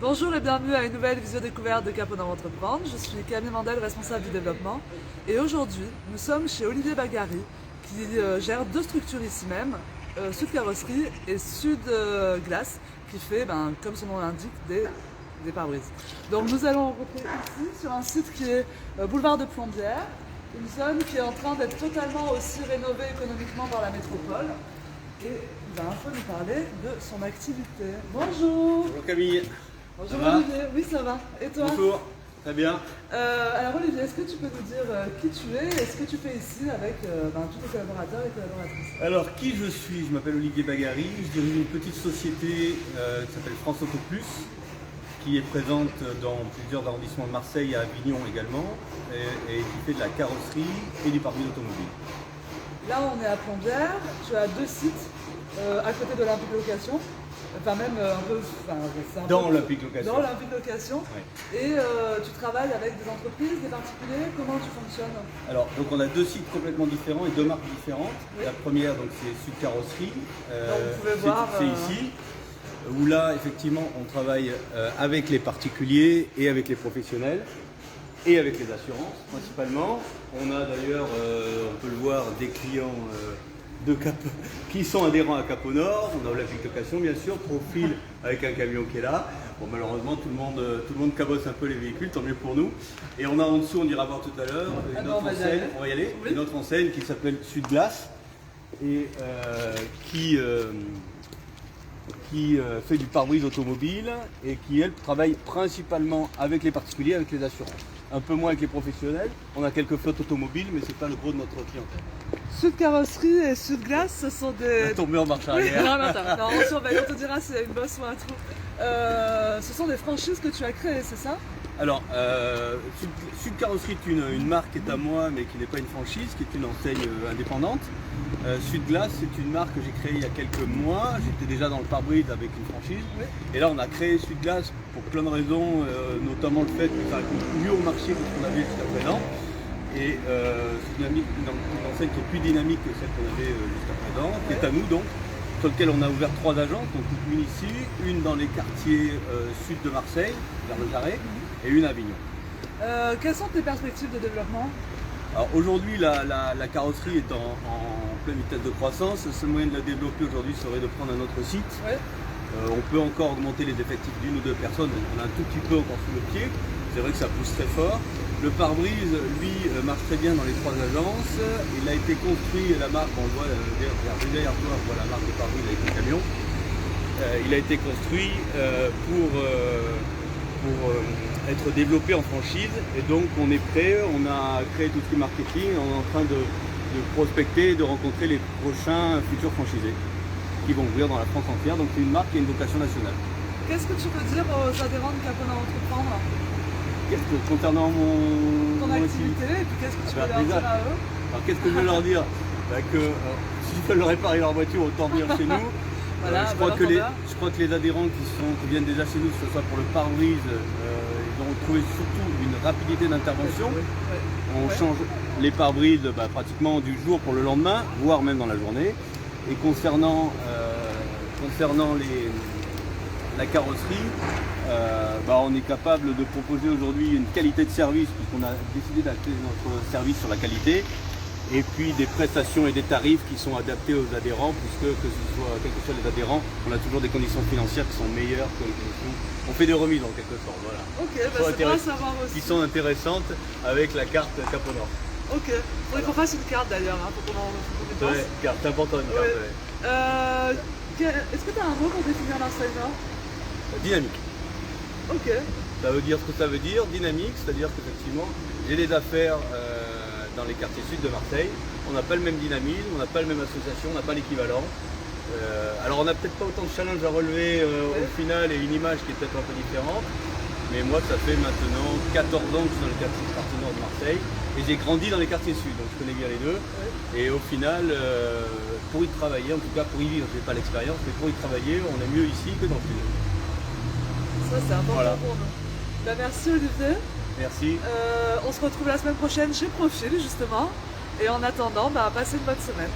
Bonjour et bienvenue à une nouvelle visio découverte de Caponor Entreprendre. Je suis Camille Mandel, responsable du développement. Et aujourd'hui, nous sommes chez Olivier Bagary, qui gère deux structures ici même, Sud Carrosserie et Sud Glace, qui fait, comme son nom l'indique, des pare-brises. Donc nous allons rencontrer ici, sur un site qui est boulevard de Plombières, une zone qui est en train d'être totalement aussi rénovée économiquement par la métropole. Et il va un peu nous parler de son activité. Bonjour. Bonjour Camille. Bonjour Ça va? Olivier, oui ça va. Et toi? Bonjour, très bien. Alors Olivier, est-ce que tu peux nous dire qui tu es et ce que tu fais ici avec tous tes collaborateurs et collaboratrices? Alors qui je suis? Je m'appelle Olivier Bagary, je dirige une petite société qui s'appelle France Auto Plus, qui est présente dans plusieurs arrondissements de Marseille et à Avignon également, et qui fait de la carrosserie et du pare-brise automobile. Là on est à Plombières, tu as deux sites à côté de l'Olympique Location. Enfin même un peu... Dans l'Olympique Location. Dans l'Olympique Location. Ouais. Et tu travailles avec des entreprises, des particuliers, comment tu fonctionnes? Alors donc on a deux sites complètement différents et deux marques différentes. Oui. La première donc c'est Sud Carrosserie, vous pouvez voir, c'est ici, où là effectivement on travaille avec les particuliers et avec les professionnels et avec les assurances principalement. On a d'ailleurs, on peut le voir, des clients qui sont adhérents à Caponor. On a Olympique Location bien sûr, Profil avec un camion qui est là. Bon, malheureusement tout le monde cabosse un peu les véhicules, tant mieux pour nous. Et on a en dessous, on ira voir tout à l'heure, une autre enseigne, on va y aller, oui. Une autre enseigne qui s'appelle Sud Glace et qui fait du pare-brise automobile et qui elle travaille principalement avec les particuliers, avec les assurances. Un peu moins avec les professionnels. On a quelques flottes automobiles, mais c'est pas le gros de notre clientèle. Sud Carrosserie et Sud Glace, ce sont des... On tombe en marche Oui, arrière. non, on surveille, on te dira s'il y a une bosse ou un trou. Ce sont des franchises que tu as créées, c'est ça? Alors, Sud Carrosserie est une marque qui est à moi, mais qui n'est pas une franchise, qui est une enseigne indépendante. Sud Glace, c'est une marque que j'ai créée il y a quelques mois. J'étais déjà dans le pare-brise avec une franchise. Oui. Et là, on a créé Sud Glace pour plein de raisons, notamment le fait que ça répond mieux au marché que ce qu'on avait jusqu'à présent. Et c'est une enseigne qui est plus dynamique que celle qu'on avait jusqu'à présent, qui est à nous donc, sur lequel on a ouvert 3 agences, donc une ici, une dans les quartiers sud de Marseille, vers le Jarret, et une à Avignon. Quelles sont tes perspectives de développement? Alors aujourd'hui, la carrosserie est en pleine vitesse de croissance. Le seul moyen de la développer aujourd'hui serait de prendre un autre site. Ouais. On peut encore augmenter les effectifs d'une ou deux personnes, on a un tout petit peu encore sous le pied. C'est vrai que ça pousse très fort. Le pare-brise, lui, marche très bien dans les 3 agences. Il a été construit, la marque, on le voit derrière toi, on voit la marque de pare-brise avec le camion. Il a été construit pour être développé en franchise. Et donc on est prêt, on a créé tout ce qui est marketing, on est en train de prospecter et de rencontrer les prochains futurs franchisés qui vont ouvrir dans la France entière. Donc c'est une marque qui a une vocation nationale. Qu'est-ce que tu peux dire aux adhérents de Caponor Entreprendre? Concernant ton activité, et puis qu'est-ce que tu peux leur dire à eux? Alors qu'est-ce que je vais leur dire? Que s'ils veulent réparer leur voiture, autant venir chez nous. Voilà, je crois que les adhérents qui viennent déjà chez nous, que ce soit pour le pare-brise, ils ont trouvé surtout une rapidité d'intervention. On change les pare-brises pratiquement du jour pour le lendemain, voire même dans la journée. Et concernant la carrosserie, on est capable de proposer aujourd'hui une qualité de service, puisqu'on a décidé d'acter notre service sur la qualité, et puis des prestations et des tarifs qui sont adaptés aux adhérents, puisque quels que soient les adhérents, on a toujours des conditions financières qui sont meilleures que les conditions. On fait des remises en quelque sorte, voilà. Ok, c'est bon à savoir aussi. Qui sont intéressantes avec la carte Caponor. Ok, il faudrait qu'on fasse une carte d'ailleurs, pour qu'on en dépense. Ouais, carte, c'est important une carte. Ouais. Est-ce que tu as un mot pour définir l'enseignement? Dynamique. Ok. Ça veut dire ce que ça veut dire, dynamique, c'est-à-dire qu'effectivement, j'ai des affaires dans les quartiers sud de Marseille, on n'a pas le même dynamisme, on n'a pas la même association, on n'a pas l'équivalent. Alors on n'a peut-être pas autant de challenges à relever au final et une image qui est peut-être un peu différente, mais moi ça fait maintenant 14 ans que je suis dans le quartier nord de Marseille et j'ai grandi dans les quartiers sud, donc je connais bien les deux. Et au final, pour y travailler, en tout cas pour y vivre, je n'ai pas l'expérience, mais pour y travailler, on est mieux ici que dans le sud. Ça c'est important pour nous. Merci Olivier. Merci. On se retrouve la semaine prochaine chez Profil justement. Et en attendant, passez une bonne semaine.